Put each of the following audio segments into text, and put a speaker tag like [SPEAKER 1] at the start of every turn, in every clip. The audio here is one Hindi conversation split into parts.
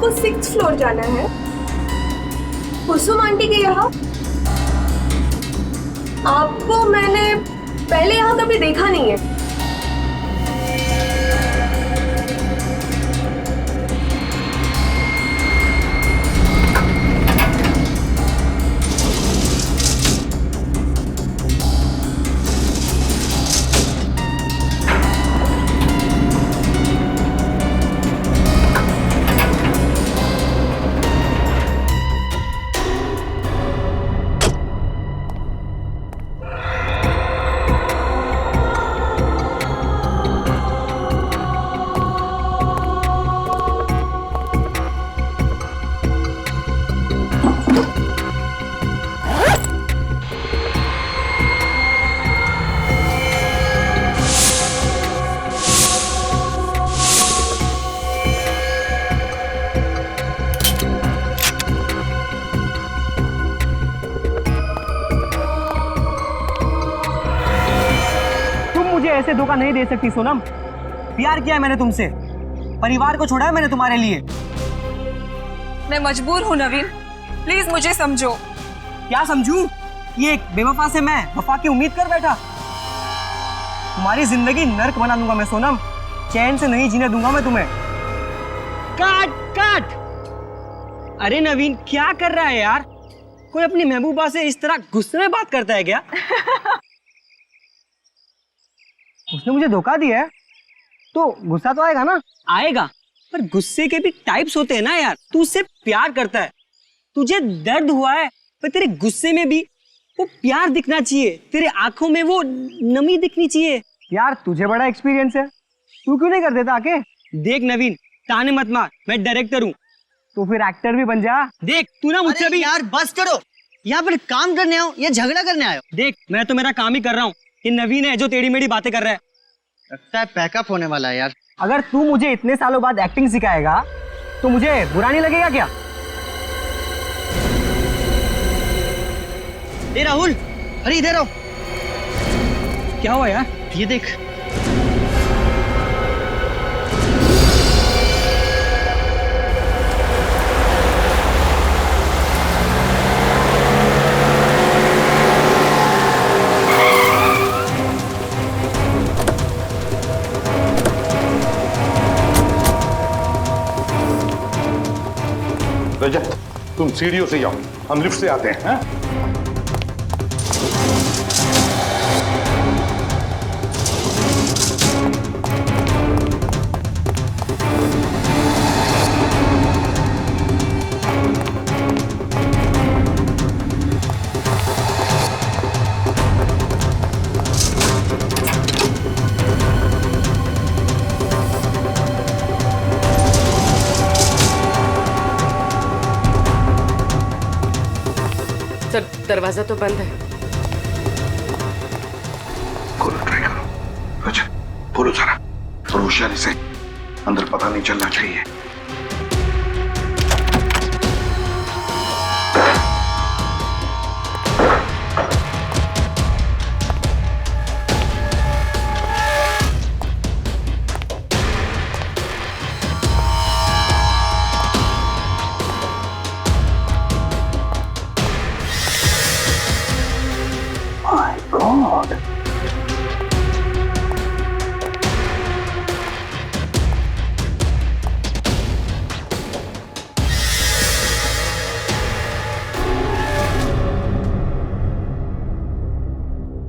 [SPEAKER 1] आपको 6th फ्लोर जाना है, कुसुम आंटी के यहाँ। आपको मैंने पहले यहाँ कभी देखा नहीं है।
[SPEAKER 2] ऐसे धोखा नहीं दे सकती सोनम। प्यार किया है मैंने तुमसे, परिवार को छोड़ा है मैंने तुम्हारे लिए।
[SPEAKER 3] मैं मजबूर हूँ नवीन, प्लीज मुझे समझो।
[SPEAKER 2] क्या समझूं? ये एक बेवफा से मैं वफा की उम्मीद कर बैठा। तुम्हारी जिंदगी नर्क बना दूंगा मैं सोनम, चैन से नहीं जीने दूंगा मैं तुम्हें। काट काट। अरे नवीन क्या कर रहा है यार? कोई अपनी महबूबा से इस तरह गुस्से में बात करता है क्या? उसने मुझे धोखा दिया है तो गुस्सा तो आएगा ना? आएगा, पर गुस्से के भी टाइप्स होते हैं ना यार। तू उससे प्यार करता है, तुझे दर्द हुआ है, पर तेरे गुस्से में भी वो प्यार दिखना चाहिए, तेरे आंखों में वो नमी दिखनी चाहिए। यार तुझे बड़ा एक्सपीरियंस है, तू क्यों नहीं कर देता आके? देख नवीन, ताने मत मार, मैं डायरेक्टर हूँ, तो फिर एक्टर भी बन जा। देख तू ना मुझसे भी।
[SPEAKER 4] यार बस करो, यहाँ पर काम करने आओ या झगड़ा करने आयो?
[SPEAKER 2] देख मैं तो मेरा काम ही कर रहा हूँ, ये नवीन है जो टेढ़ी मेढ़ी बातें कर रहा है।
[SPEAKER 4] लगता है पैकअप होने वाला है यार।
[SPEAKER 2] अगर तू मुझे इतने सालों बाद एक्टिंग सिखाएगा तो मुझे बुरा नहीं लगेगा क्या?
[SPEAKER 4] ए राहुल, अरे इधर आओ।
[SPEAKER 2] क्या हुआ यार?
[SPEAKER 4] ये देख।
[SPEAKER 5] रजत, तुम सीढ़ियों से जाओ, हम लिफ्ट से आते हैं।
[SPEAKER 6] सर दरवाजा तो बंद है।
[SPEAKER 5] खोलो, ट्राई करो। रजत खोलो जरा, थोड़ा होशियारी से, अंदर पता नहीं चलना चाहिए।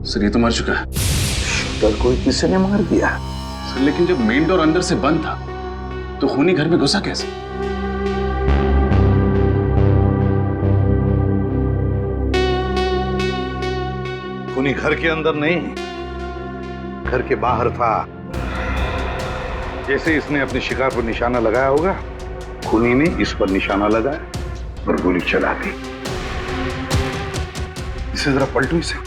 [SPEAKER 7] सर ये तो मर चुका है।
[SPEAKER 5] डर कोई किसी ने मार दिया
[SPEAKER 7] सर, लेकिन जब मेन डोर अंदर से बंद था तो खूनी घर में घुसा कैसे?
[SPEAKER 5] खूनी घर के अंदर नहीं, घर के बाहर था। जैसे इसने अपने शिकार पर निशाना लगाया होगा, खूनी ने इस पर निशाना लगाया और गोली चला दी। इसे जरा पलटो इसे।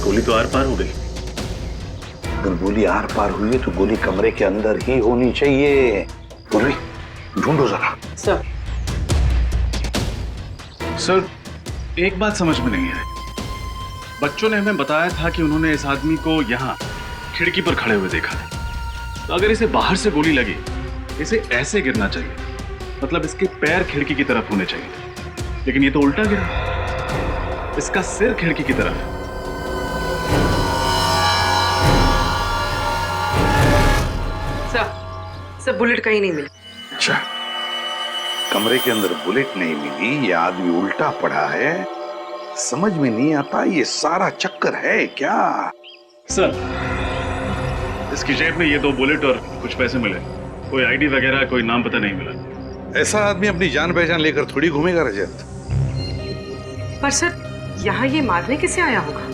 [SPEAKER 7] गोली तो आर पार हो गई।
[SPEAKER 5] अगर गोली आर पार हुई है तो गोली कमरे के अंदर ही होनी चाहिए। पूर्वी, ढूंढो जरा।
[SPEAKER 7] सर एक बात समझ में नहीं आ रही, बच्चों ने हमें बताया था कि उन्होंने इस आदमी को यहाँ खिड़की पर खड़े हुए देखा था। तो अगर इसे बाहर से गोली लगी, इसे ऐसे गिरना चाहिए, मतलब इसके पैर खिड़की की तरफ होने चाहिए, लेकिन ये तो उल्टा गिरा। इसका सिर खिड़की की तरफ है।
[SPEAKER 6] सर बुलेट कहीं नहीं मिली।
[SPEAKER 5] अच्छा, कमरे के अंदर बुलेट नहीं मिली, ये आदमी उल्टा पड़ा है। समझ में नहीं आता ये सारा चक्कर है क्या?
[SPEAKER 7] सर, इसकी जेब में ये 2 बुलेट और कुछ पैसे मिले। कोई आईडी वगैरह, कोई नाम पता नहीं मिला।
[SPEAKER 5] ऐसा आदमी अपनी जान पहचान लेकर थोड़ी घूमेगा रजत।
[SPEAKER 6] पर सर यहाँ ये मारने कैसे आया होगा?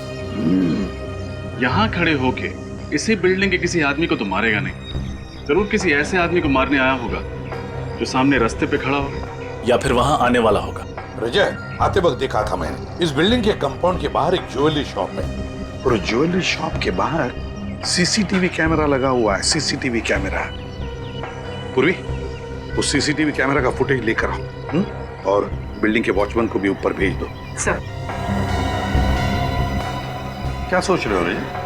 [SPEAKER 7] यहाँ खड़े होके इसी बिल्डिंग के किसी आदमी को तो मारेगा नहीं। जरूर किसी ऐसे आदमी को मारने आया होगा जो सामने रास्ते पे खड़ा हो
[SPEAKER 8] या फिर वहां आने वाला होगा।
[SPEAKER 9] रजय, आते वक्त देखा था मैंने, इस बिल्डिंग के कंपाउंड के बाहर एक ज्वेलरी शॉप है,
[SPEAKER 5] और ज्वेलरी शॉप के बाहर सीसीटीवी कैमरा लगा हुआ है। CCTV camera. पूर्वी, उस सीसीटीवी कैमरा का फुटेज लेकर आओ, और बिल्डिंग के वॉचमैन को भी ऊपर भेज दो।
[SPEAKER 6] सर।
[SPEAKER 5] क्या सोच रहे हो रजय?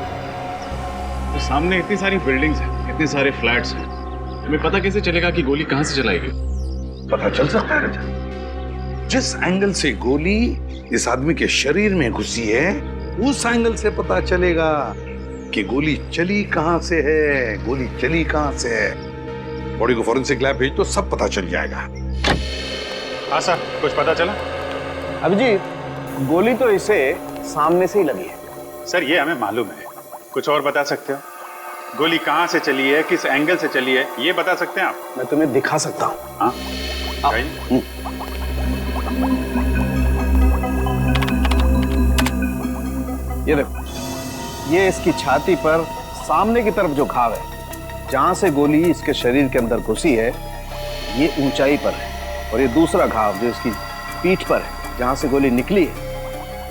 [SPEAKER 7] तो सामने इतनी सारी बिल्डिंग्स हैं, इतने सारे फ्लैट्स हैं, हमें पता कैसे चलेगा कि गोली कहां से चलाई गई?
[SPEAKER 5] पता चल सकता है रजत। जिस एंगल से गोली इस आदमी के शरीर में घुसी है, उस एंगल से पता चलेगा कि गोली चली कहां से है, गोली चली कहां से है। बॉडी को फॉरेंसिक लैब भेज तो सब पता चल जाएगा।
[SPEAKER 7] हाँ सर, कुछ पता चला?
[SPEAKER 10] अभिजीत, गोली तो इसे सामने से ही लगी है।
[SPEAKER 11] सर ये हमें मालूम है, कुछ और बता सकते हो? गोली कहां से चली है, किस एंगल से चली है, ये बता सकते हैं आप?
[SPEAKER 10] मैं तुम्हें दिखा सकता हूँ।
[SPEAKER 11] हाँ,
[SPEAKER 10] ये देखो, ये इसकी छाती पर सामने की तरफ जो घाव है, जहां से गोली इसके शरीर के अंदर घुसी है, ये ऊंचाई पर है, और ये दूसरा घाव जो इसकी पीठ पर है, जहां से गोली निकली है,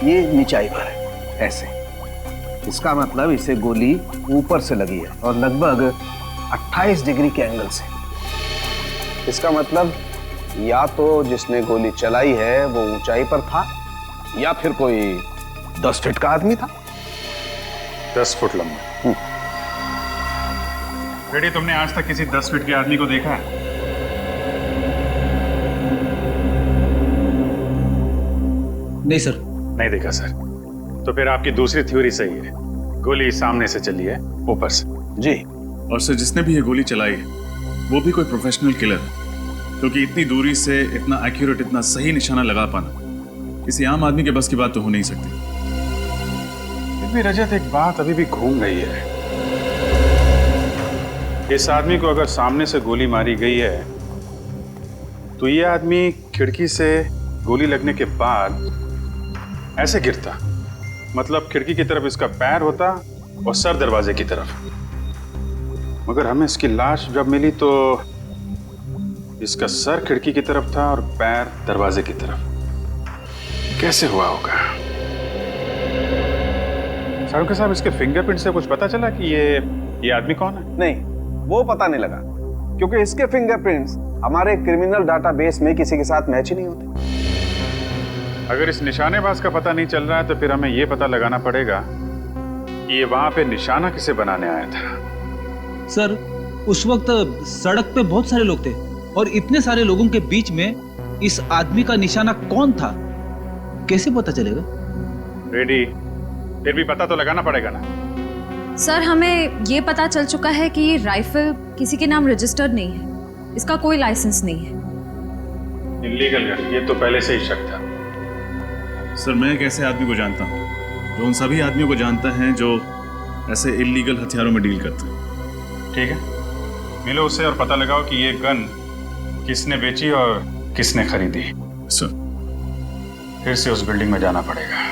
[SPEAKER 10] ये नीचाई पर है। ऐसे इसका मतलब इसे गोली ऊपर से लगी है, और लगभग 28 डिग्री के एंगल से। इसका मतलब या तो जिसने गोली चलाई है वो ऊंचाई पर था, या फिर कोई 10 फीट का आदमी था।
[SPEAKER 11] 10 फुट लंबा। बेटी, तुमने आज तक किसी 10 फीट के आदमी को देखा है?
[SPEAKER 8] नहीं सर।
[SPEAKER 11] नहीं देखा सर। तो फिर आपकी दूसरी थ्योरी सही है, गोली सामने से चली है, ऊपर से।
[SPEAKER 10] जी।
[SPEAKER 7] और सर, जिसने भी ये गोली चलाई है वो भी कोई प्रोफेशनल किलर है, क्योंकि इतनी दूरी से इतना एक्यूरेट, इतना सही निशाना लगा पाना किसी आम आदमी के बस की बात तो हो नहीं सकती।
[SPEAKER 11] फिर भी रजत, एक बात अभी भी घूम गई है। इस आदमी को अगर सामने से गोली मारी गई है, तो ये आदमी खिड़की से गोली लगने के बाद ऐसे गिरता, मतलब खिड़की की तरफ इसका पैर होता और सर दरवाजे की तरफ। मगर हमें इसकी लाश जब मिली तो इसका सर खिड़की की तरफ था और पैर दरवाजे की तरफ। कैसे हुआ होगा? साहब साहब, इसके फिंगरप्रिंट से कुछ पता चला कि ये आदमी कौन है?
[SPEAKER 10] नहीं, वो पता नहीं लगा, क्योंकि इसके फिंगरप्रिंट्स हमारे क्रिमिनल डाटाबेस में किसी के साथ मैच ही नहीं होते।
[SPEAKER 11] अगर इस निशानेबाज का पता नहीं चल रहा है, तो फिर हमें ये पता लगाना पड़ेगा कि ये वहां पे निशाना किसे बनाने आया था।
[SPEAKER 8] सर, उस वक्त सड़क पे बहुत सारे लोग थे, और इतने सारे लोगों के बीच में इस आदमी का निशाना कौन था, कैसे पता चलेगा?
[SPEAKER 11] रेडी, फिर भी पता तो लगाना पड़ेगा ना।
[SPEAKER 3] सर, हमें ये पता चल चुका है कि ये राइफल किसी के नाम रजिस्टर्ड नहीं है, इसका कोई लाइसेंस नहीं है।
[SPEAKER 11] इल्लीगल गन, ये तो पहले से ही शक था।
[SPEAKER 7] सर, मैं एक ऐसे आदमी को जानता हूँ जो उन सभी आदमियों को जानता है जो ऐसे इल्लीगल हथियारों में डील करते हैं।
[SPEAKER 11] ठीक है, मिलो उससे और पता लगाओ कि ये गन किसने बेची और किसने खरीदी।
[SPEAKER 7] सर,
[SPEAKER 11] फिर से उस बिल्डिंग में जाना पड़ेगा।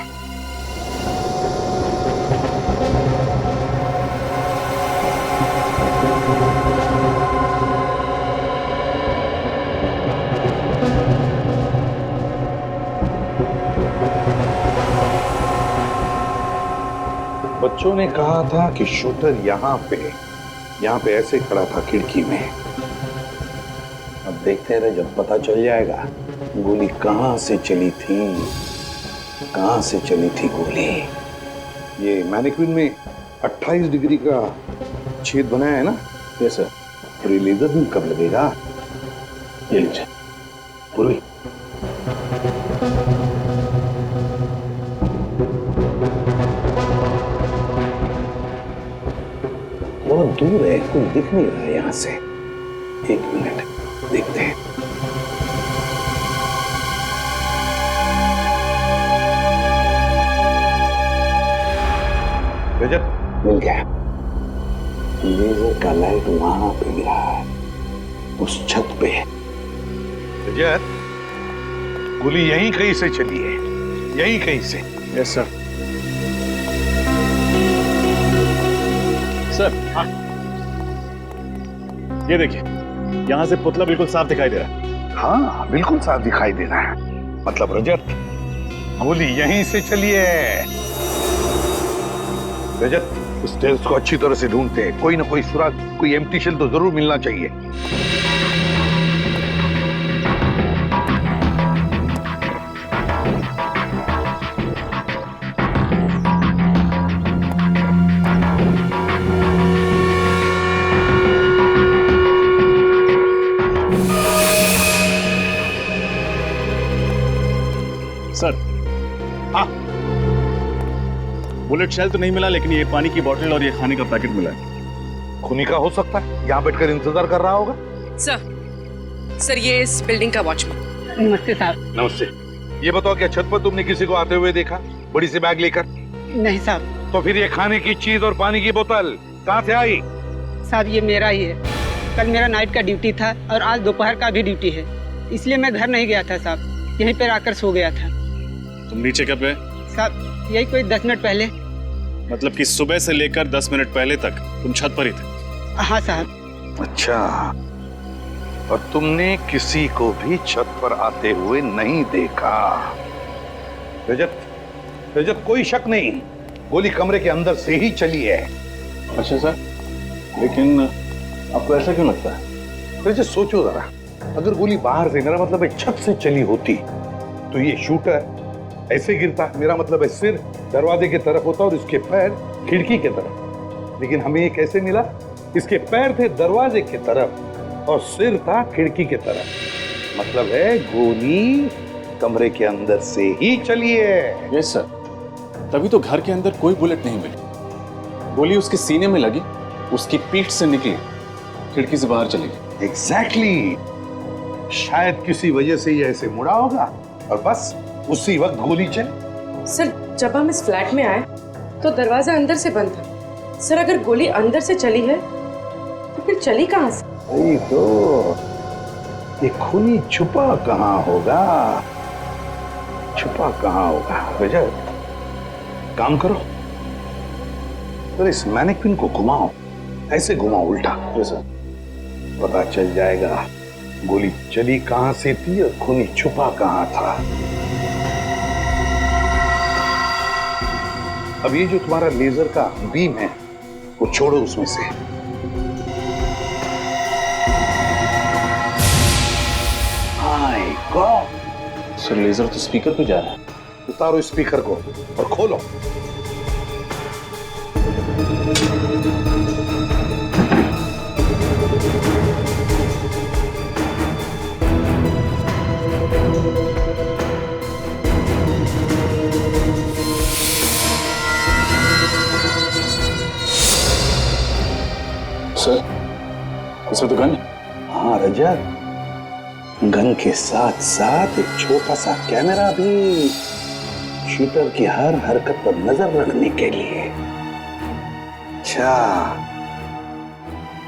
[SPEAKER 5] बच्चों ने कहा था कि शूटर यहाँ पे ऐसे खड़ा था खिड़की में। अब देखते रहे, जब पता चल जाएगा गोली कहां से चली थी, कहां से चली थी गोली। ये मैनिक्विन में 28 डिग्री का छेद बनाया है ना?
[SPEAKER 10] Yes sir.
[SPEAKER 5] और ये लेजर बीम कब लगेगा? ये लीजिए पूर्वी। बहुत दूर है, कोई दिख नहीं रहा है यहां से। एक मिनट देखते हैं। रजत, मिल गया। लेजर का लाइट वहां पे गिरा है, उस छत पे। रजत, गोली यहीं कहीं से चली है, यहीं कहीं से।
[SPEAKER 11] Yes sir. सर हाँ, ये देखिए, यहां से पुतला बिल्कुल साफ दिखाई दे रहा है।
[SPEAKER 5] हाँ बिल्कुल साफ दिखाई दे रहा है। मतलब रजत, गोली यहीं से चली है। रजत, इस टेल्स को अच्छी तरह से ढूंढते हैं, कोई ना कोई सुराग, कोई एम्प्टी शेल तो जरूर मिलना चाहिए।
[SPEAKER 11] सर हाँ, बुलेट शेल तो नहीं मिला, लेकिन ये पानी की बोतल और ये खाने का पैकेट मिला है।
[SPEAKER 5] खूनी का हो सकता है, यहाँ बैठकर इंतजार कर रहा होगा।
[SPEAKER 6] सर ये इस बिल्डिंग का वॉचमैन।
[SPEAKER 1] नमस्ते साहब।
[SPEAKER 5] नमस्ते। ये बताओ, क्या छत पर तुमने किसी को आते हुए देखा, बड़ी सी बैग लेकर?
[SPEAKER 1] नहीं साहब।
[SPEAKER 5] तो फिर ये खाने की चीज और पानी की बोतल कहाँ से आई?
[SPEAKER 1] साहब ये मेरा ही है। कल मेरा नाइट का ड्यूटी था और आज दोपहर का भी ड्यूटी है, इसलिए मैं घर नहीं गया था साहब, यहीं पर आकर सो गया था।
[SPEAKER 11] तुम नीचे कब गए?
[SPEAKER 1] साहब यही कोई 10 मिनट पहले।
[SPEAKER 11] मतलब कि सुबह से लेकर 10 मिनट पहले तक तुम छत पर ही थे?
[SPEAKER 1] हाँ साहब।
[SPEAKER 5] अच्छा, और तुमने किसी को भी छत पर आते हुए नहीं देखा? रजत, रजत कोई शक नहीं, गोली कमरे के अंदर से ही चली है।
[SPEAKER 11] अच्छा सर, लेकिन आपको ऐसा क्यों लगता है?
[SPEAKER 5] रजत सोचो जरा, अगर गोली बाहर से, मेरा मतलब है छत से चली होती, तो ये शूटर ऐसे गिरता, मेरा मतलब है सिर दरवाजे की तरफ होता और इसके पैर खिड़की की तरफ। लेकिन हमें ये कैसे मिला? इसके पैर थे दरवाजे की तरफ और सिर था खिड़की की तरफ। मतलब है गोली कमरे के अंदर से ही चली है।
[SPEAKER 7] यस सर, तभी तो घर के अंदर कोई बुलेट नहीं मिली। गोली उसके सीने में लगी, उसकी पीठ से निकली, खिड़की से बाहर चली गई।
[SPEAKER 5] एग्जैक्टली। शायद किसी वजह से ये ऐसे मुड़ा होगा और बस उसी वक्त गोली चली।
[SPEAKER 6] सर जब हम इस फ्लैट में आए तो दरवाजा अंदर से बंद था। सर अगर गोली अंदर से चली है तो फिर चली कहाँ से?
[SPEAKER 5] वही तो, ये खूनी छुपा कहाँ होगा, छुपा कहाँ होगा? रजत, काम करो, तो इस मैनिक्विन को घुमाओ, ऐसे घुमाओ उल्टा, जैसा पता चल जाएगा गोली चली कहाँ से थी और खूनी छुपा कहाँ था। अब ये जो तुम्हारा लेजर का बीम है वो छोड़ो उसमें से। माय गॉड,
[SPEAKER 7] सर लेजर तो स्पीकर पे जा रहा है।
[SPEAKER 5] उतारो स्पीकर को और खोलो।
[SPEAKER 7] सर इसमें तो गन है।
[SPEAKER 5] हाँ रजत, गन के साथ साथ एक छोटा सा कैमरा भी, शूटर की हर हरकत पर नजर रखने के लिए। अच्छा,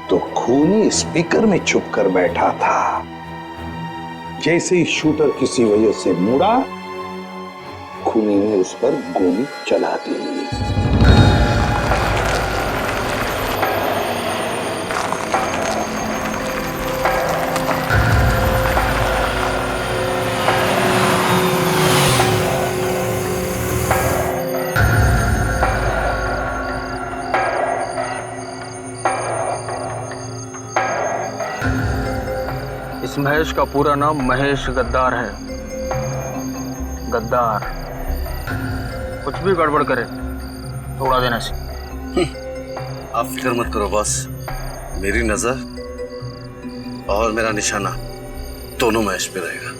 [SPEAKER 5] तो खूनी स्पीकर में छुप कर बैठा था, जैसे ही शूटर किसी वजह से मुड़ा, खूनी ने उस पर गोली चला दी।
[SPEAKER 12] इस महेश का पूरा नाम महेश गद्दार है। गद्दार कुछ भी गड़बड़ करे उड़ा देने से।
[SPEAKER 10] आप फिक्र मत करो बॉस, मेरी नजर और मेरा निशाना दोनों महेश पे रहेगा।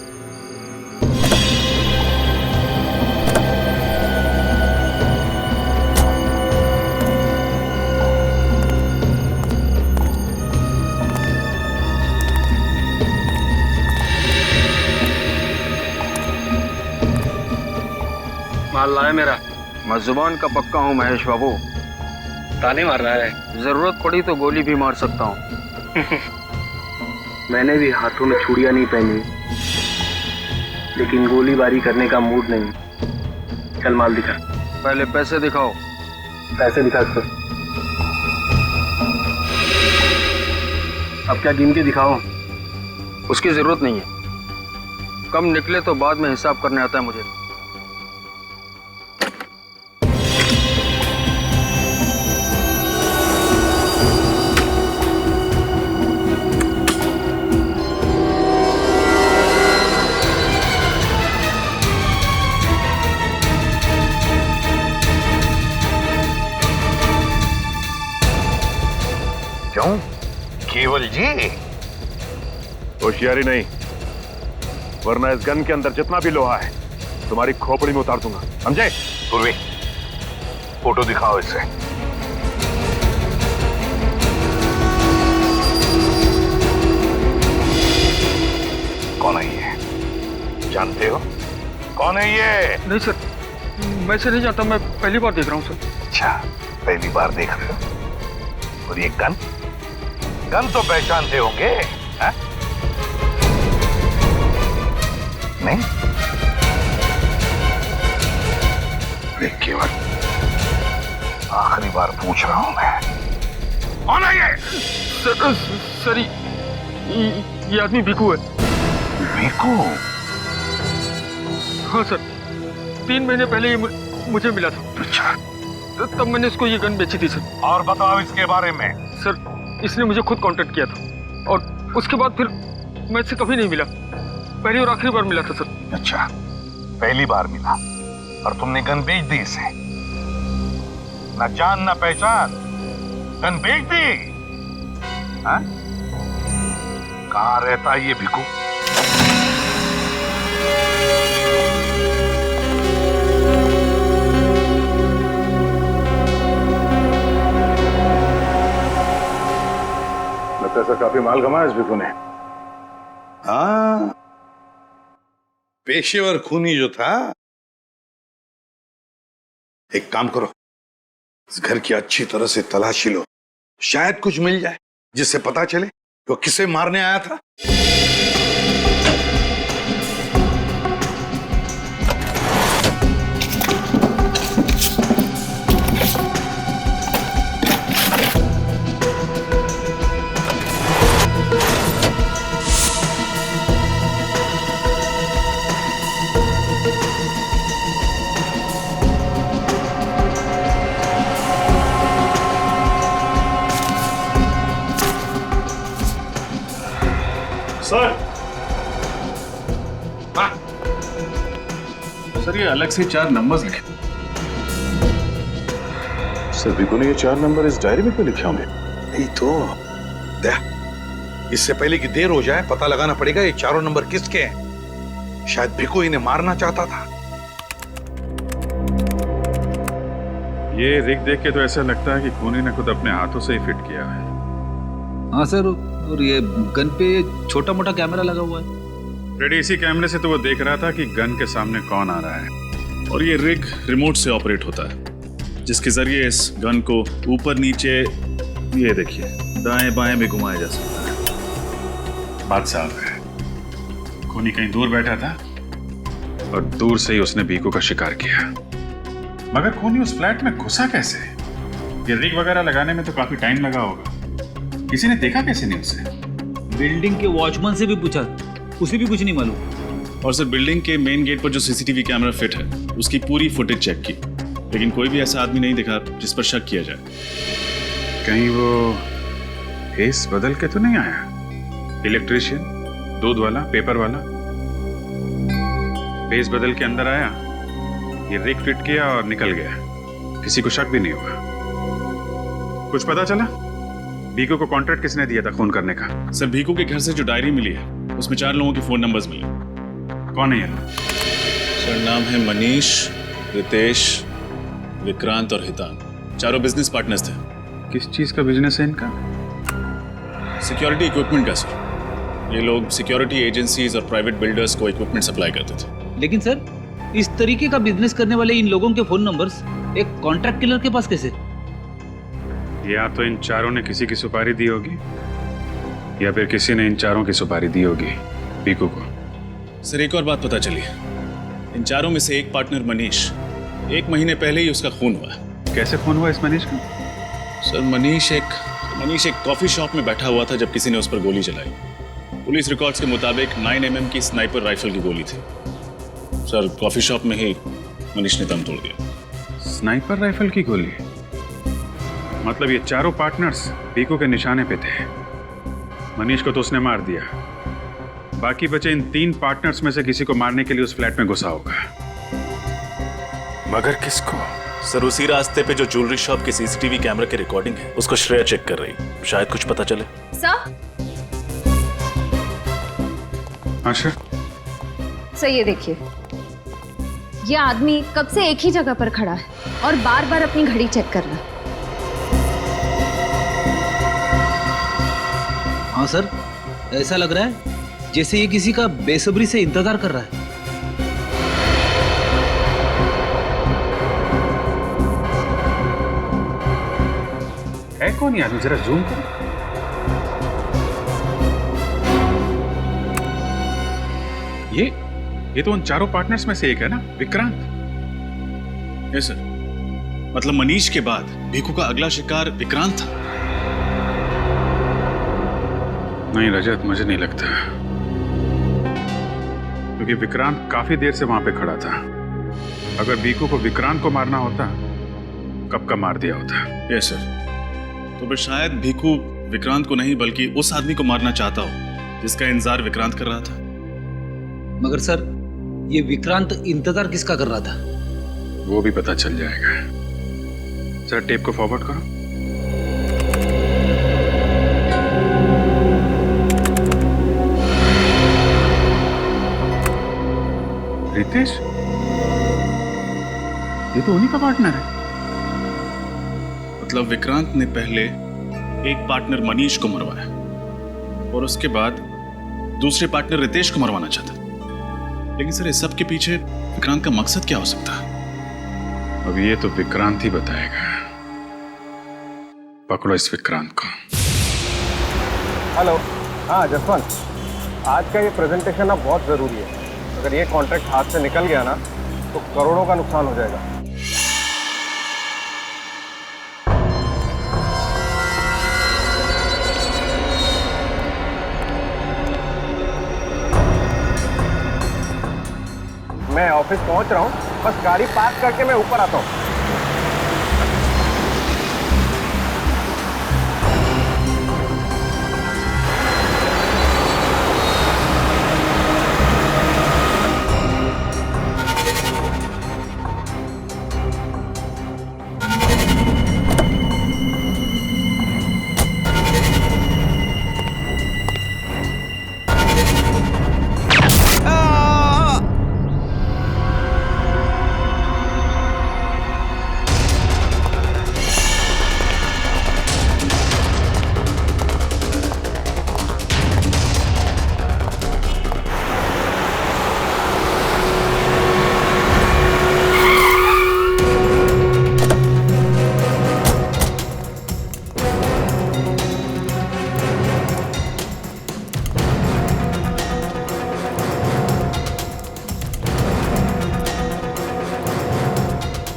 [SPEAKER 12] माल लाए मेरा? मैं जुबान का पक्का हूँ महेश बाबू।
[SPEAKER 2] ताने मार रहा है?
[SPEAKER 12] जरूरत पड़ी तो गोली भी मार सकता हूँ।
[SPEAKER 2] मैंने भी हाथों में चूड़ियां नहीं पहनी, लेकिन गोलीबारी करने का मूड नहीं। चल माल दिखा।
[SPEAKER 12] पहले पैसे दिखाओ।
[SPEAKER 2] पैसे दिखा सर। अब क्या गिन के दिखाओ?
[SPEAKER 12] उसकी जरूरत नहीं है, कम निकले तो बाद में हिसाब करने आता है मुझे।
[SPEAKER 9] क्यों केवल जी?
[SPEAKER 11] होशियारी नहीं, वरना इस गन के अंदर जितना भी लोहा है तुम्हारी खोपड़ी में उतार दूंगा, समझे?
[SPEAKER 9] पूर्वी, फोटो दिखाओ इसे। कौन है ये? जानते हो कौन है ये?
[SPEAKER 12] नहीं सर, मैं से नहीं जानता, मैं पहली बार देख रहा हूँ सर।
[SPEAKER 9] अच्छा, पहली बार देख रहे हो। और ये गन? गन तो पहचानते होंगे, है? नहीं? देख केवल, आखिरी बार पूछ रहा हूं मैं, कौन है ये?
[SPEAKER 12] सर ये आदमी भिकू है।
[SPEAKER 9] भिकू?
[SPEAKER 12] हाँ सर, 3 महीने पहले ये मुझे मिला था।
[SPEAKER 9] अच्छा,
[SPEAKER 12] तब मैंने इसको ये गन बेची थी सर।
[SPEAKER 9] और बताओ इसके बारे में।
[SPEAKER 12] सर इसने मुझे खुद कांटेक्ट किया था और उसके बाद फिर मैं इससे कभी नहीं मिला, पहली और आखिरी बार मिला था सर।
[SPEAKER 9] अच्छा, पहली बार मिला और तुमने गन बेच दी इसे? ना जान ना पहचान, गन बेच दी? हाँ? कहाँ रहता है ये भिकू?
[SPEAKER 11] लगता है काफी माल कमाया इस भिकू ने।
[SPEAKER 5] हाँ, पेशेवर खूनी जो था। एक काम करो, इस घर की अच्छी तरह से तलाशी लो, शायद कुछ मिल जाए जिससे पता चले वो किसे मारने आया था।
[SPEAKER 11] सर,
[SPEAKER 7] हाँ सर, ये अलग से 4 नंबर्स लिखे।
[SPEAKER 11] सर भिकू ने ये 4 नंबर इस डायरी में क्यों लिखे होंगे?
[SPEAKER 5] नहीं तो इससे पहले कि देर हो जाए पता लगाना पड़ेगा ये 4 नंबर किसके हैं। शायद भिकू इन्हें मारना चाहता था।
[SPEAKER 11] ये रिग देख के तो ऐसा लगता है कि खूनी ने खुद अपने हाथों से ही फिट किया है।
[SPEAKER 8] हाँ सर, और ये गन पे छोटा मोटा कैमरा लगा हुआ है।
[SPEAKER 11] रेडी, इसी कैमरे से तो वो देख रहा था कि गन के सामने कौन आ रहा है।
[SPEAKER 7] और ये रिग रिमोट से ऑपरेट होता है, जिसके जरिए इस गन को ऊपर नीचे, ये देखिए, दाएं बाएं भी घुमाया जा सकता है।
[SPEAKER 11] बात साफ है, खूनी कहीं दूर बैठा था और दूर से ही उसने भिकू का शिकार किया। मगर खूनी उस फ्लैट में घुसा कैसे? ये रिग वगैरह लगाने में तो काफी टाइम लगा होगा। किसी ने देखा कैसे नहीं उसे?
[SPEAKER 8] बिल्डिंग के वॉचमैन से भी पूछा, उसे भी कुछ नहीं मालूम।
[SPEAKER 7] और सर बील्डिंग के मेन गेट पर जो सीसीटीवी कैमरा फिट है उसकी पूरी फुटेज चेक की, लेकिन कोई भी ऐसा आदमी नहीं दिखा जिस पर शक किया जाए।
[SPEAKER 11] कहीं वो फेस बदल के तो नहीं आया? इलेक्ट्रिशियन, दूध वाला, पेपर वाला, फेस बदल के अंदर आया, ये रिग फिट किया और निकल गया। किसी को शक भी नहीं हुआ। कुछ पता चला भीकू को कॉन्ट्रैक्ट किसने दिया था खून करने का?
[SPEAKER 7] सर भीकू के घर से जो डायरी मिली है उसमें 4 लोगों के फोन नंबर्स मिले।
[SPEAKER 11] कौन है ये?
[SPEAKER 7] सर नाम है मनीष, रितेश, विक्रांत और हितान। चारों बिजनेस पार्टनर्स थे।
[SPEAKER 11] किस चीज का बिजनेस है इनका?
[SPEAKER 7] सिक्योरिटी इक्विपमेंट का सर। ये लोग सिक्योरिटी एजेंसीज और प्राइवेट बिल्डर्स को इक्विपमेंट सप्लाई करते थे।
[SPEAKER 8] लेकिन सर इस तरीके का बिजनेस करने वाले इन लोगों के फोन नंबर्स एक कॉन्ट्रैक्ट किलर के पास कैसे?
[SPEAKER 11] या तो इन चारों ने किसी की सुपारी दी होगी या फिर किसी ने इन चारों की सुपारी दी होगी भीकू को।
[SPEAKER 7] सर एक और बात पता चली है, इन चारों में से एक पार्टनर मनीष 1 महीने पहले ही उसका खून हुआ है।
[SPEAKER 11] कैसे खून हुआ इस मनीष का?
[SPEAKER 7] सर मनीष एक कॉफी शॉप में बैठा हुआ था जब किसी ने उस पर गोली चलाई। पुलिस रिकॉर्ड्स के मुताबिक 9mm की स्नाइपर राइफल की गोली थी। सर कॉफी शॉप में ही मनीष ने दम तोड़ दिया।
[SPEAKER 11] स्नाइपर राइफल की गोली? मतलब ये चारों पार्टनर्स भीकू के निशाने पे थे। मनीष को तो उसने मार दिया, बाकी बचे इन 3 पार्टनर्स में से किसी को मारने के लिए उस फ्लैट में घुसा होगा। मगर किसको?
[SPEAKER 7] सर उसी रास्ते पे जो ज्वेलरी शॉप के सीसीटीवी कैमरा की रिकॉर्डिंग है उसको श्रेया चेक कर रही, शायद कुछ पता चले।
[SPEAKER 3] सर
[SPEAKER 11] आशा
[SPEAKER 3] सर ये देखिए, ये आदमी कब से एक ही जगह पर खड़ा है और बार बार अपनी घड़ी चेक कर रहा है।
[SPEAKER 8] हाँ सर, ऐसा लग रहा है जैसे ये किसी का बेसब्री से इंतजार कर रहा है।
[SPEAKER 11] कौन है आदमी? जरा जूम कर। ये तो उन चारों पार्टनर्स में से एक है ना, विक्रांत।
[SPEAKER 7] यस सर, मतलब मनीष के बाद भीकू का अगला शिकार विक्रांत था।
[SPEAKER 11] नहीं रजत, मुझे नहीं लगता, क्योंकि विक्रांत काफी देर से वहां पे खड़ा था। अगर भीकू को विक्रांत को मारना होता कब का मार दिया होता।
[SPEAKER 7] यस सर, तो फिर शायद भीकू विक्रांत को नहीं बल्कि उस आदमी को मारना चाहता हो जिसका इंतजार विक्रांत कर रहा था।
[SPEAKER 8] मगर सर ये विक्रांत इंतजार किसका कर रहा था?
[SPEAKER 11] वो भी पता चल जाएगा। सर टेप को फॉरवर्ड करो। रितेश, ये तो उन्हीं का पार्टनर है।
[SPEAKER 7] मतलब विक्रांत ने पहले एक पार्टनर मनीष को मरवाया और उसके बाद दूसरे पार्टनर रितेश को मरवाना चाहता। लेकिन सर इस सब के पीछे विक्रांत का मकसद क्या हो सकता है?
[SPEAKER 11] अब ये तो विक्रांत ही बताएगा। पकड़ो इस विक्रांत को।
[SPEAKER 10] हेलो, हाँ जसवंत, आज का ये प्रेजेंटेशन अब बहुत ज़रूरी है। अगर ये कॉन्ट्रैक्ट हाथ से निकल गया ना तो करोड़ों का नुकसान हो जाएगा। मैं ऑफिस पहुंच रहा हूँ, बस गाड़ी पार्क करके मैं ऊपर आता हूँ।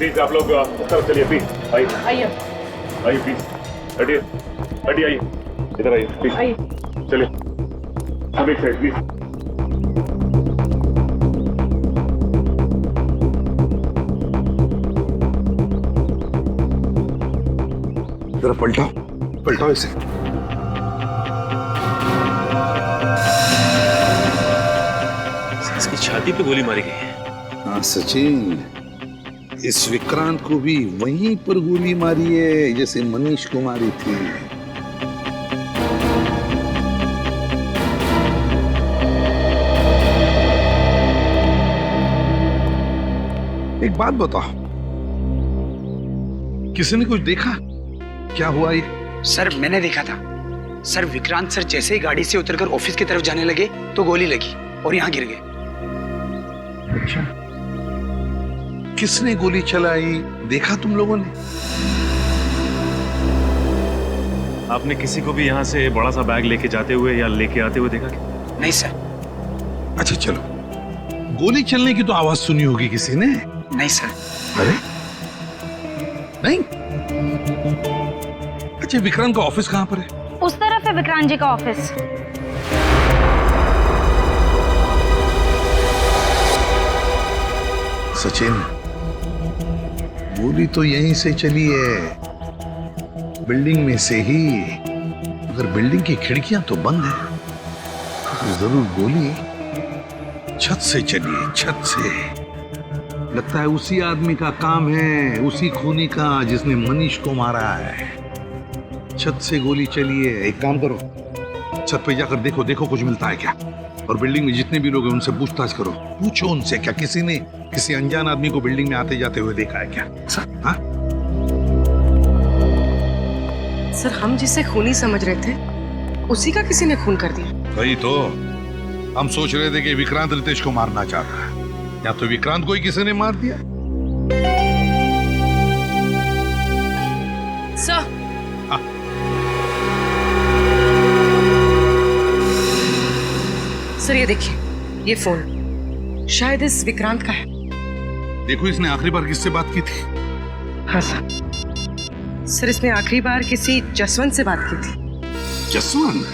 [SPEAKER 9] प्लीज आप लोग उस तरफ चलिए, प्लीज आइए आइए आइए, प्लीज हटिए हटिए, आइए इधर आइए प्लीज, आइए चलिए सब एक साइड प्लीज।
[SPEAKER 5] जरा पलटाओ पलटाओ इसे।
[SPEAKER 7] इसकी छाती पे गोली मारी गई है।
[SPEAKER 5] हाँ सचिन, इस विक्रांत को भी वहीं पर गोली मारी है जैसे मनीष को मारी थी। एक बात बताओ, किसी ने कुछ देखा? क्या हुआ ये?
[SPEAKER 1] सर मैंने देखा था सर, विक्रांत सर जैसे ही गाड़ी से उतरकर ऑफिस की तरफ जाने लगे तो गोली लगी और यहाँ गिर गए।
[SPEAKER 5] अच्छा, किसने गोली चलाई देखा तुम लोगों ने?
[SPEAKER 7] आपने किसी को भी यहाँ से बड़ा सा बैग लेके जाते हुए या लेके आते हुए देखा क्या?
[SPEAKER 1] नहीं सर।
[SPEAKER 5] अच्छा चलो, गोली चलने की तो आवाज सुनी होगी किसी ने?
[SPEAKER 1] नहीं सर।
[SPEAKER 5] अरे नहीं? अच्छा, विक्रांत का ऑफिस कहाँ पर है?
[SPEAKER 13] उस तरफ है विक्रांत जी का ऑफिस।
[SPEAKER 5] सचिन, गोली तो यहीं से चली है, बिल्डिंग में से ही। मगर बिल्डिंग की खिड़कियां तो बंद है, तो जरूर गोली छत से चली है, छत से। लगता है उसी आदमी का काम है, उसी खूनी का जिसने मनीष को मारा है। छत से गोली चली है। एक काम करो, छत पे जाकर देखो, देखो कुछ मिलता है क्या। और बिल्डिंग में जितने भी लोग हैं उनसे पूछताछ करो, पूछो उनसे क्या किसी ने किसी अनजान आदमी को बिल्डिंग में आते जाते हुए देखा है क्या? हाँ?
[SPEAKER 6] सर, हम जिसे खूनी समझ रहे थे उसी का किसी ने खून कर दिया।
[SPEAKER 5] वही तो हम सोच रहे थे कि विक्रांत रितेश को मारना चाहता है, या तो विक्रांत को ही किसी ने मार दिया।
[SPEAKER 6] सर, सर ये देखिए, ये फोन शायद इस विक्रांत का है।
[SPEAKER 5] देखो, इसने आखिरी बार किससे बात की थी?
[SPEAKER 6] हाँ सर। सर, इसने आखिरी बार किसी जसवंत से बात की थी।
[SPEAKER 5] जसवंत?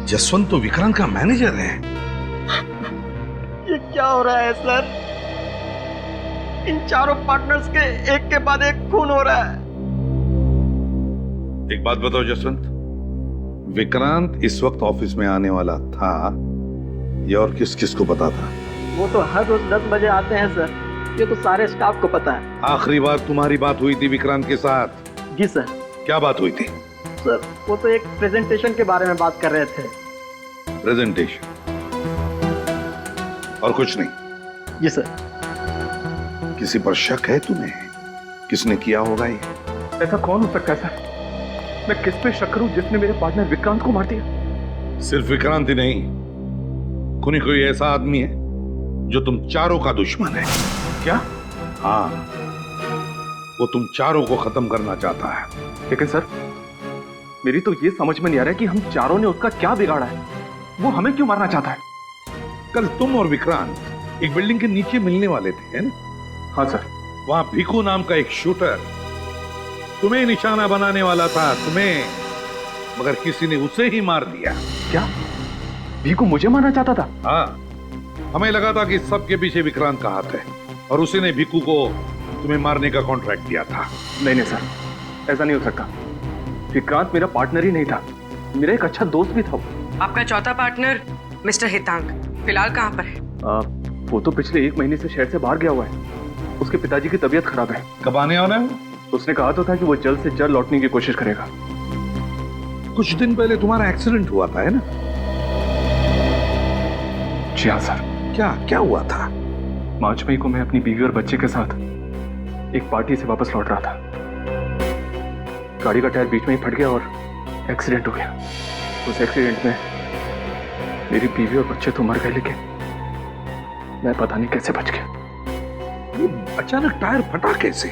[SPEAKER 5] जसवंत तो विक्रांत का मैनेजर है।
[SPEAKER 2] ये क्या हो रहा है सर? इन चारों पार्टनर्स के एक के बाद एक खून हो रहा है।
[SPEAKER 5] एक बात बताओ जसवंत, विक्रांत इस वक्त ऑफिस में आने वाला था, ये और किस किस को पता था?
[SPEAKER 2] वो तो हर रोज 10 बजे आते हैं सर, ये तो सारे स्टाफ को पता है।
[SPEAKER 5] आखिरी बार तुम्हारी बात हुई थी विक्रांत के साथ?
[SPEAKER 2] जी सर।
[SPEAKER 5] क्या बात हुई थी?
[SPEAKER 2] सर, वो तो एक प्रेजेंटेशन के बारे में बात कर रहे थे।
[SPEAKER 5] प्रेजेंटेशन? और कुछ नहीं?
[SPEAKER 2] जी सर।
[SPEAKER 5] किसी पर शक है तुम्हें? किसने किया होगा ये?
[SPEAKER 12] ऐसा कौन हो सकता है सर? मैं किस पे शक करूं जिसने मेरे पार्टनर विक्रांत को मार दिया?
[SPEAKER 5] सिर्फ विक्रांत ही नहीं, कोई ऐसा आदमी है जो तुम चारों का दुश्मन है।
[SPEAKER 12] क्या?
[SPEAKER 5] हाँ, वो तुम चारों को खत्म करना चाहता है।
[SPEAKER 12] लेकिन सर, मेरी तो ये समझ में नहीं आ रहा है कि हम चारों ने उसका क्या बिगाड़ा है। वो हमें क्यों मारना चाहता है?
[SPEAKER 5] कल तुम और विक्रांत एक बिल्डिंग के नीचे मिलने वाले थे, है ना?
[SPEAKER 12] हाँ सर।
[SPEAKER 5] वहां भिकू नाम का एक शूटर तुम्हें निशाना बनाने वाला था, तुम्हें, मगर किसी ने उसे ही मार दिया।
[SPEAKER 12] क्या? भिकू मुझे मारना चाहता था?
[SPEAKER 5] हाँ, हमें लगा था कि सबके पीछे विक्रांत का हाथ है और उसी ने भिकू को तुम्हें मारने का कॉन्ट्रैक्ट दिया था।
[SPEAKER 12] नहीं नहीं सर, ऐसा नहीं हो सकता। विक्रांत मेरा पार्टनर ही नहीं था, मेरा एक अच्छा दोस्त भी था।
[SPEAKER 6] आपका चौथा पार्टनर मिस्टर हितांग फिलहाल कहाँ पर है?
[SPEAKER 12] वो तो पिछले 1 महीने से शहर से बाहर गया हुआ है। उसके पिताजी की तबीयत खराब है।
[SPEAKER 5] कब आने वाला है?
[SPEAKER 12] उसने कहा तो था कि वो जल्द से जल्द लौटने की कोशिश करेगा।
[SPEAKER 5] कुछ दिन पहले तुम्हारा एक्सीडेंट हुआ था, है ना?
[SPEAKER 12] जी हाँ सर।
[SPEAKER 5] क्या हुआ था?
[SPEAKER 12] 5 मई को मैं अपनी बीवी और बच्चे के साथ एक पार्टी से वापस लौट रहा था। गाड़ी का टायर बीच में ही फट गया और एक्सीडेंट हो गया। उस एक्सीडेंट में मेरी बीवी और बच्चे तो मर गए, लेकिन मैं पता नहीं कैसे बच गया।
[SPEAKER 5] अचानक टायर फटा कैसे?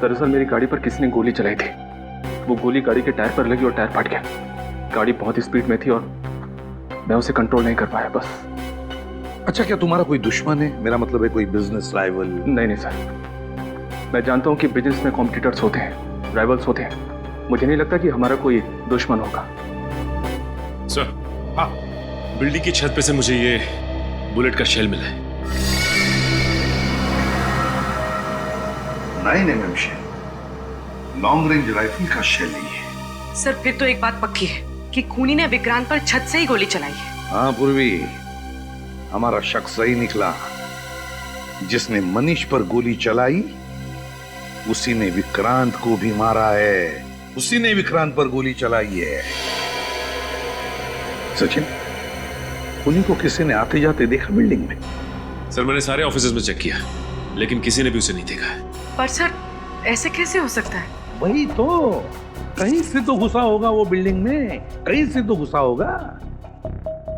[SPEAKER 12] दरअसल मेरी गाड़ी पर किसी ने गोली चलाई थी। वो गोली गाड़ी के टायर पर लगी और टायर फट गया। गाड़ी बहुत स्पीड में थी और मैं उसे कंट्रोल नहीं कर पाया, बस।
[SPEAKER 5] अच्छा, क्या तुम्हारा कोई दुश्मन है? मेरा मतलब है कोई बिजनेस राइवल?
[SPEAKER 12] नहीं नहीं सर, मैं जानता हूँ कि बिजनेस में कॉम्पिटिटर्स होते हैं, राइवल्स होते हैं। मुझे नहीं लगता कि हमारा कोई दुश्मन होगा।
[SPEAKER 7] सर, हाँ, बिल्डिंग की छत पे से मुझे ये बुलेट का शेल मिला है।
[SPEAKER 5] 9 mm shell, long range rifle का शेल ही है।
[SPEAKER 6] सर, फिर तो एक बात पक्की है कि खूनी ने विक्रांत पर छत से ही गोली चलाई है।
[SPEAKER 5] हाँ पूर्वी, हमारा शक सही निकला। जिसने मनीष पर गोली चलाई उसी ने विक्रांत को भी मारा है। उसी ने विक्रांत पर गोली चलाई है। सचिन, उन्हीं को किसी ने आते जाते देखा बिल्डिंग में?
[SPEAKER 7] सर मैंने सारे ऑफिसेज में चेक किया लेकिन किसी ने भी उसे नहीं देखा है।
[SPEAKER 6] पर सर ऐसे कैसे हो सकता है?
[SPEAKER 5] वही तो, कहीं से तो घुसा होगा वो बिल्डिंग में, कहीं से तो घुसा होगा।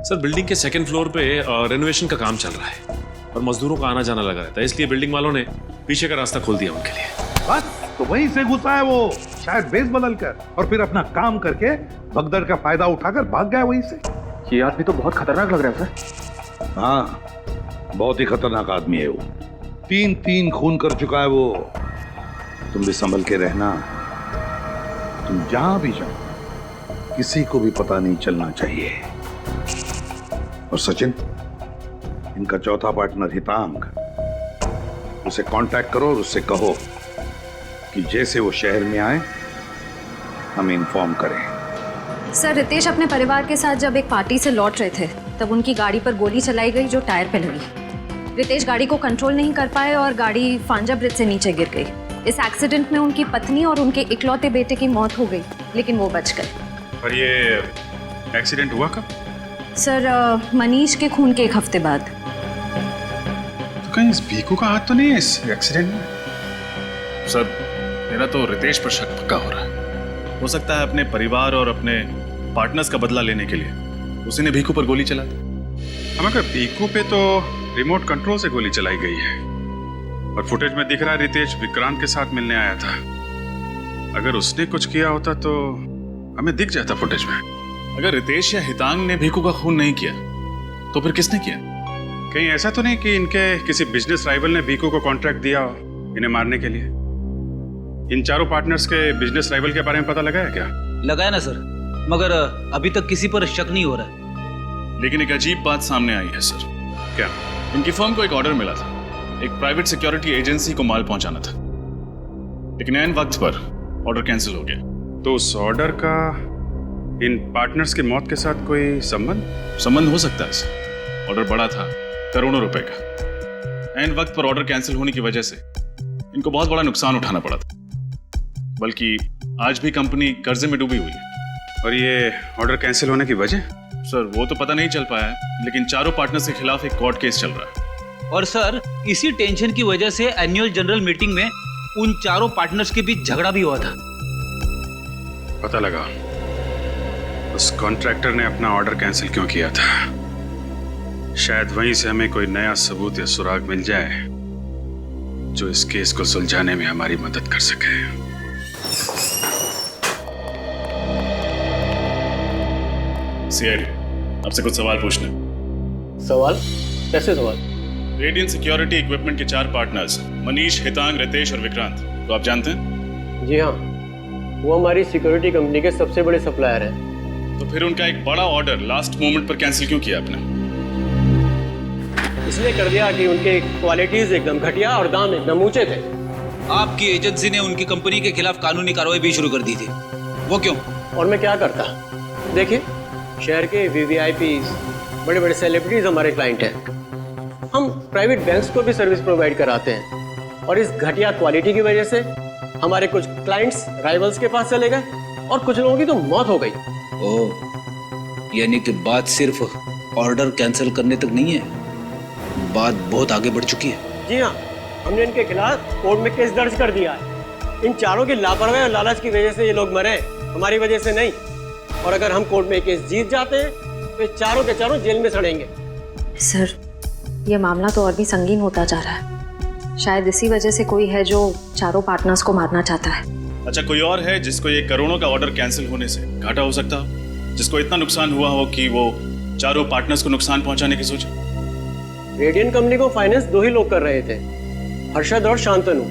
[SPEAKER 7] सर बिल्डिंग के सेकंड फ्लोर पे रेनोवेशन का काम चल रहा है और मजदूरों का आना जाना लगा रहता है, इसलिए बिल्डिंग वालों ने पीछे का रास्ता खोल दिया उनके लिए।
[SPEAKER 5] बस तो वहीं से घुसा है वो, शायद बेस बदल कर, और फिर अपना काम करके भगदड़ का फायदा उठाकर भाग गया वहीं से।
[SPEAKER 12] ये आदमी तो बहुत खतरनाक लग रहा है सर।
[SPEAKER 5] हाँ, बहुत ही खतरनाक आदमी है वो। 3 खून कर चुका है वो। तुम भी संभल के रहना। तुम जहां भी जाओ किसी को भी पता नहीं चलना चाहिए। और सचिन, इनका चौथा पार्टनर हितांग, उसे कांटेक्ट करो और उससे कहो कि जैसे वो शहर में आए हमें इन्फॉर्म करें।
[SPEAKER 3] सर रितेश अपने परिवार के साथ जब एक पार्टी से लौट रहे थे तब उनकी गाड़ी पर गोली चलाई गई जो टायर पे लगी। रितेश गाड़ी को कंट्रोल नहीं कर पाए और गाड़ी फांजा ब्रिज से नीचे गिर गई। इस एक्सीडेंट में उनकी पत्नी और उनके इकलौते बेटे की मौत हो गई लेकिन वो बच गए।
[SPEAKER 11] और ये एक्सीडेंट हुआ कब?
[SPEAKER 3] सर मनीष के खून के 1 हफ्ते बाद।
[SPEAKER 11] तो कहीं इस भीखू का हाथ तो नहीं है इस एक्सीडेंट में?
[SPEAKER 7] सर मेरा तो रितेश पर शक पक्का हो रहा है। हो सकता है अपने परिवार और अपने पार्टनर्स का बदला लेने के लिए उसी ने भीखू पर गोली चला दी।
[SPEAKER 11] मगर भीखू पे तो रिमोट कंट्रोल से गोली चलाई गई है और फुटेज में दिख रहा है रितेश विक्रांत के साथ मिलने आया था। अगर उसने कुछ किया होता तो हमें दिख जाता फुटेज में।
[SPEAKER 7] अगर रितेश या हितांग ने भीखू का खून नहीं किया तो फिर किसने किया?
[SPEAKER 11] कहीं ऐसा तो नहीं कि इनके किसी बिजनेस राइवल ने भीखू को कॉन्ट्रैक्ट दिया हो इन्हें मारने के लिए? इन चारों पार्टनर्स के बिजनेस राइवल के बारे में पता लगा है क्या?
[SPEAKER 8] लगाया ना सर, मगर अभी तक किसी पर शक नहीं हो रहा है।
[SPEAKER 7] लेकिन एक अजीब बात सामने आई है सर।
[SPEAKER 11] क्या?
[SPEAKER 7] इनकी फर्म को एक ऑर्डर मिला था, एक प्राइवेट सिक्योरिटी एजेंसी को माल पहुंचाना था, लेकिन ऐन वक्त पर ऑर्डर कैंसिल हो गया।
[SPEAKER 11] तो उस ऑर्डर का इन पार्टनर्स की मौत के साथ कोई
[SPEAKER 7] संबंध हो सकता है सर। ऑर्डर बड़ा था, करोड़ों रुपए का। ऐन वक्त पर ऑर्डर कैंसिल होने की वजह से इनको बहुत बड़ा नुकसान उठाना पड़ा था, बल्कि आज भी कंपनी कर्जे में डूबी हुई है।
[SPEAKER 11] और ये ऑर्डर कैंसिल होने की वजह?
[SPEAKER 7] सर वो तो पता नहीं चल पाया है, लेकिन चारों पार्टनर्स के खिलाफ एक कोर्ट केस चल रहा है।
[SPEAKER 8] और सर इसी टेंशन की वजह से एनुअल जनरल मीटिंग में उन चारों पार्टनर्स के बीच झगड़ा भी हुआ था।
[SPEAKER 11] पता लगा उस कॉन्ट्रैक्टर ने अपना ऑर्डर कैंसिल क्यों किया था। शायद वहीं से हमें कोई नया सबूत या सुराग मिल जाए जो इस केस को सुलझाने में हमारी मदद कर सके।
[SPEAKER 7] सीआईडी, आपसे कुछ सवाल पूछने।
[SPEAKER 12] सवाल? कैसे सवाल?
[SPEAKER 7] रेडियंट सिक्योरिटी इक्विपमेंट के 4 पार्टनर्स मनीष, हितांग, रितेश और विक्रांत तो आप जानते हैं?
[SPEAKER 12] जी हाँ, वो हमारी सिक्योरिटी कंपनी के सबसे बड़े सप्लायर हैं।
[SPEAKER 7] तो फिर उनका एक बड़ा ऑर्डर लास्ट मोमेंट पर कैंसिल क्यों किया आपने?
[SPEAKER 12] इसलिए कर दिया कि उनके क्वालिटीज एकदम घटिया और दाम एकदम ऊंचे थे।
[SPEAKER 8] आपकी एजेंसी ने उनकी कंपनी के खिलाफ कानूनी कार्रवाई भी शुरू कर दी थी। वो क्यों?
[SPEAKER 12] और मैं क्या करता? देखिए, शहर के वीवीआईपीज, बड़े बड़े सेलिब्रिटीज हमारे क्लाइंट हैं। हम प्राइवेट बैंक्स को भी सर्विस प्रोवाइड कराते हैं और इस घटिया क्वालिटी की वजह से हमारे कुछ क्लाइंट्स राइवल्स के पास चले गए और कुछ लोगों की तो मौत हो गई।
[SPEAKER 8] ओह, यानी कि बात सिर्फ ऑर्डर कैंसिल करने तक नहीं है, बात बहुत आगे बढ़ चुकी है।
[SPEAKER 12] जी हाँ, हमने इनके खिलाफ कोर्ट में केस दर्ज कर दिया है। इन चारों की लापरवाही और लालच की वजह से ये लोग मरे, हमारी वजह से नहीं। और अगर हम कोर्ट में केस जीत जाते हैं तो ये चारों के चारों जेल में सड़ेंगे।
[SPEAKER 3] सर ये मामला तो और भी संगीन होता जा रहा है। शायद इसी वजह से कोई है जो चारों पार्टनर्स को मारना चाहता है।
[SPEAKER 7] अच्छा, कोई और है जिसको ये करोड़ों का ऑर्डर कैंसिल होने से घाटा हो सकता हो, जिसको इतना नुकसान हुआ हो कि वो चारों पार्टनर्स को नुकसान पहुंचाने की सोचे?
[SPEAKER 12] रेडियंट कंपनी को फाइनेंस 2 ही लोग कर रहे थे, हर्षद और शांतनु,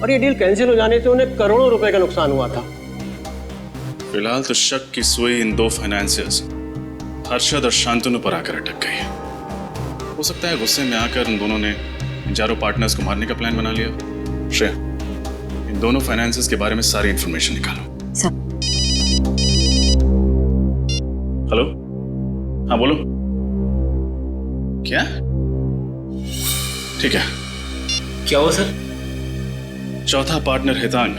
[SPEAKER 12] और ये डील कैंसिल हो जाने से उन्हें करोड़ों रुपए का नुकसान हुआ था।
[SPEAKER 7] फिलहाल तो शक की सुई इन 2 फाइनेंसियर्स हर्षद और शांतनु पर आकर अटक गई। हो सकता है गुस्से में आकर उन दोनों ने इन चारों पार्टनर्स को मारने का प्लान बना लिया। श्रेया, इन दोनों फाइनेंसियर्स के बारे में सारी इंफॉर्मेशन निकालो। हेलो, हाँ बोलो। क्या? ठीक है।
[SPEAKER 12] क्या हुआ सर?
[SPEAKER 7] चौथा पार्टनर हितांग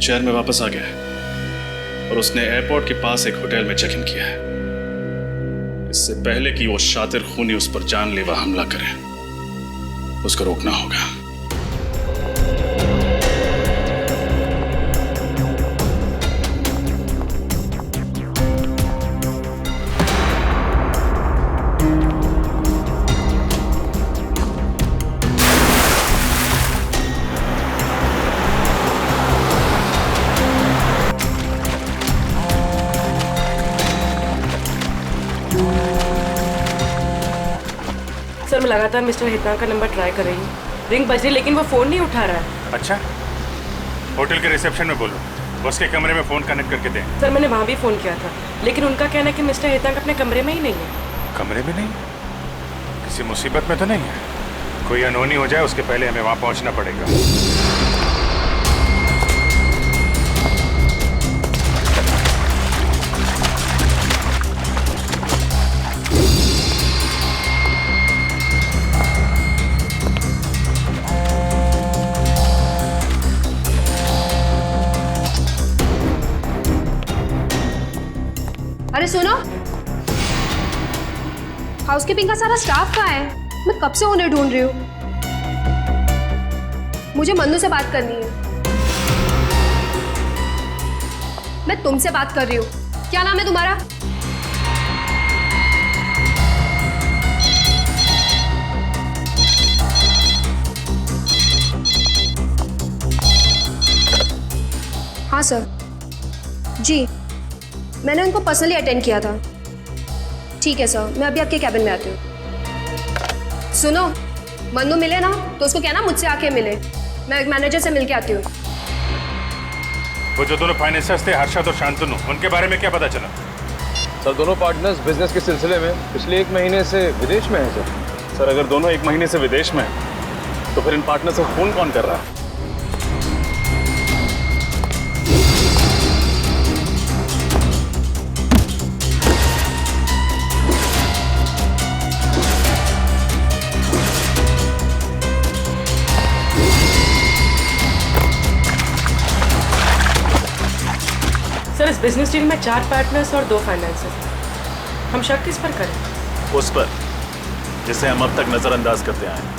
[SPEAKER 7] शहर में वापस आ गया है और उसने एयरपोर्ट के पास एक होटल में चेक इन किया है। इससे पहले कि वो शातिर खूनी उस पर जानलेवा हमला करे, उसको रोकना होगा।
[SPEAKER 6] सर मैं लगातार मिस्टर हितांग का नंबर ट्राई कर रही हूँ, रिंग बज रही लेकिन वो फ़ोन नहीं उठा रहा है।
[SPEAKER 11] अच्छा, होटल के रिसेप्शन में बोलो, उसके कमरे में फ़ोन कनेक्ट करके दें।
[SPEAKER 6] सर मैंने वहाँ भी फ़ोन किया था, लेकिन उनका कहना है कि मिस्टर हितांग अपने कमरे में ही नहीं है।
[SPEAKER 11] कमरे में नहीं? किसी मुसीबत में तो नहीं है? कोई अनहोनी हो जाए उसके पहले हमें वहाँ पहुँचना पड़ेगा।
[SPEAKER 3] अरे सुनो, हाउसकीपिंग का सारा स्टाफ कहाँ है? मैं कब से उन्हें ढूंढ रही हूँ। मुझे मन्नू से बात करनी है। मैं तुमसे बात कर रही हूँ। क्या नाम है तुम्हारा? हाँ सर जी, मैंने उनको पर्सनली अटेंड किया था। ठीक है सर, मैं अभी आपके कैबिन में आती हूँ। सुनो, मन्नू मिले ना तो उसको कहना मुझसे आके मिले। मैं मैनेजर से मिल के आती हूँ।
[SPEAKER 11] वो जो दोनों फाइनेंसर्स थे, हर्षद और शांतनु, उनके बारे में क्या पता चला?
[SPEAKER 12] सर दोनों पार्टनर्स बिजनेस के सिलसिले में पिछले 1 महीने से विदेश में हैं सर।
[SPEAKER 7] सर अगर दोनों 1 महीने से विदेश में हैं, तो फिर इन पार्टनर से फोन कौन कर रहा है?
[SPEAKER 6] सर इस बिजनेस डील में 4 पार्टनर्स और 2 फाइनेंसर्स। हम शक किस पर करें?
[SPEAKER 7] उस पर जिसे हम अब तक नजरअंदाज करते आए हैं।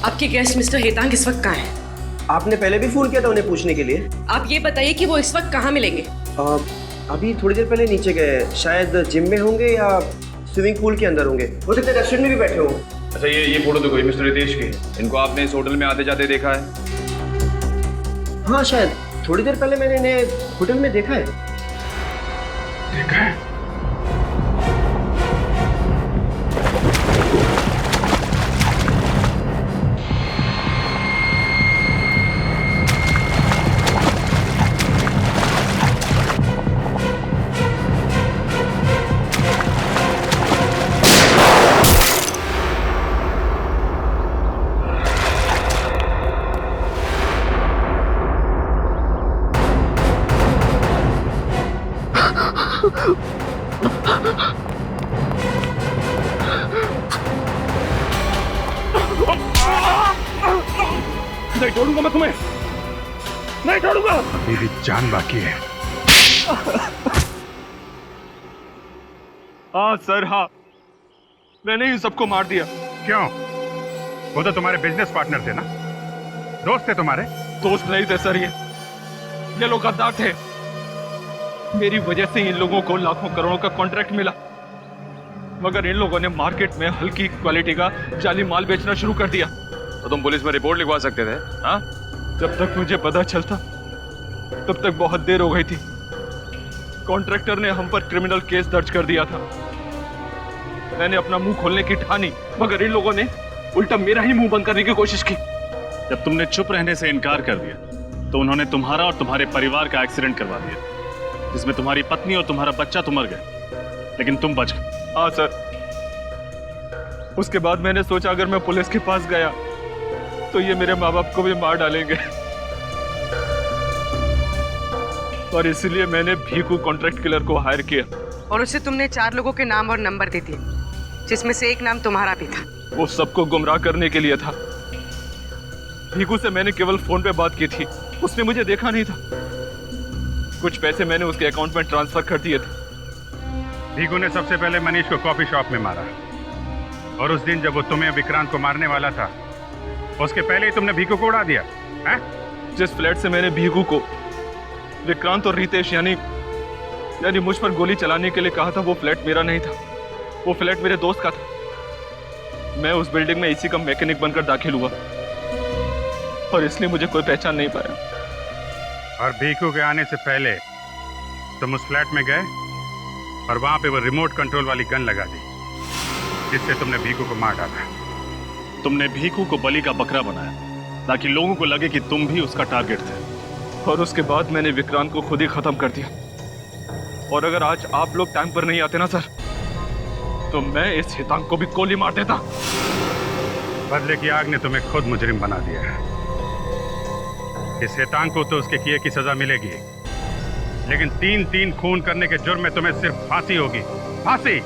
[SPEAKER 6] आपके गेस्ट मिस्टर हेतांग इस वक्त कहाँ हैं?
[SPEAKER 2] आपने पहले भी फोन किया था उन्हें पूछने के लिए।
[SPEAKER 6] आप ये बताइए कि वो इस वक्त कहाँ मिलेंगे?
[SPEAKER 2] अभी थोड़ी देर पहले नीचे गए, शायद जिम में होंगे या स्विमिंग पूल के अंदर होंगे। हो सकता है रेस्टोरेंट में भी बैठे हों।
[SPEAKER 12] अच्छा ये फोटो देखो, ये मिस्टर रितेश की है। इनको आपने इस होटल में आते जाते देखा है?
[SPEAKER 2] हाँ शायद थोड़ी देर पहले मैंने इन्हें होटल में देखा है।
[SPEAKER 11] देखा है?
[SPEAKER 9] नहीं छोड़ूंगा मैं तुम्हें, नहीं छोड़ूंगा। अभी भी जान बाकी है।
[SPEAKER 11] हाँ सर हाँ, मैंने ही सबको मार दिया।
[SPEAKER 9] क्यों? वो तो तुम्हारे बिजनेस पार्टनर थे ना, दोस्त थे तुम्हारे।
[SPEAKER 11] दोस्त नहीं थे सर, ये लोग गद्दार थे।
[SPEAKER 12] मेरी वजह से इन लोगों को लाखों करोड़ों का कॉन्ट्रैक्ट मिला, मगर इन लोगों ने मार्केट में हल्की क्वालिटी का जाली माल बेचना शुरू कर दिया।
[SPEAKER 7] तो तुम पुलिस में रिपोर्ट लिखवा सकते थे। हाँ,
[SPEAKER 12] जब तक मुझे पता चलता तब तक बहुत देर हो गई थी। कॉन्ट्रैक्टर ने हम पर क्रिमिनल केस दर्ज कर दिया था। मैंने अपना मुंह खोलने की ठानी, मगर इन लोगों ने उल्टा मेरा ही मुंह बंद करने की कोशिश की।
[SPEAKER 7] जब तुमने चुप रहने से इनकार कर दिया तो उन्होंने तुम्हारा और तुम्हारे परिवार का एक्सीडेंट करवा दिया, जिसमें तुम्हारी पत्नी और तुम्हारा बच्चा तो मर गए, लेकिन तुम बच गए।
[SPEAKER 12] हाँ सर, उसके बाद मैंने सोचा अगर मैं पुलिस के पास गया तो ये मेरे माँ बाप को भी मार डालेंगे, और इसलिए मैंने भीखू कॉन्ट्रैक्ट किलर को हायर किया।
[SPEAKER 6] और उसे तुमने 4 लोगों के नाम और नंबर दे दिए, जिसमें से एक नाम तुम्हारा भी था।
[SPEAKER 12] वो सबको गुमराह करने के लिए था। भीखू से मैंने केवल फोन पे बात की थी, उसने मुझे देखा नहीं था। कुछ पैसे मैंने उसके अकाउंट में ट्रांसफर कर दिए थे।
[SPEAKER 11] भीखू ने सबसे पहले मनीष को कॉफी शॉप में मारा, और उस दिन जब वो तुम्हें विक्रांत को मारने वाला था, उसके पहले ही तुमने भीखू को उड़ा दिया है?
[SPEAKER 12] जिस फ्लैट से मैंने भीखू को विक्रांत और रितेश यानी मुझ पर गोली चलाने के लिए कहा था, वो फ्लैट मेरा नहीं था, वो फ्लैट मेरे दोस्त का था। मैं उस बिल्डिंग में एसी का मैकेनिक बनकर दाखिल हुआ, और इसलिए मुझे कोई पहचान नहीं पाया।
[SPEAKER 11] और भीखू के आने से पहले तुम उस फ्लैट में गए और वहां पे वो रिमोट कंट्रोल वाली गन लगा दी, जिससे तुमने भीखू को मार डाला।
[SPEAKER 7] तुमने भीखू को बलि का बकरा बनाया ताकि लोगों को लगे कि तुम भी उसका टारगेट थे,
[SPEAKER 12] और उसके बाद मैंने विक्रांत को खुद ही खत्म कर दिया। और अगर आज आप लोग टाइम पर नहीं आते ना सर, तो मैं इस हितांक को भी गोली मार देता।
[SPEAKER 11] बदले की आग ने तुम्हें खुद मुजरिम बना दिया है। इस हितांक को तो उसके किए की सजा मिलेगी, लेकिन 3-3 खून करने के जुर्म में तुम्हें सिर्फ फांसी होगी, फांसी।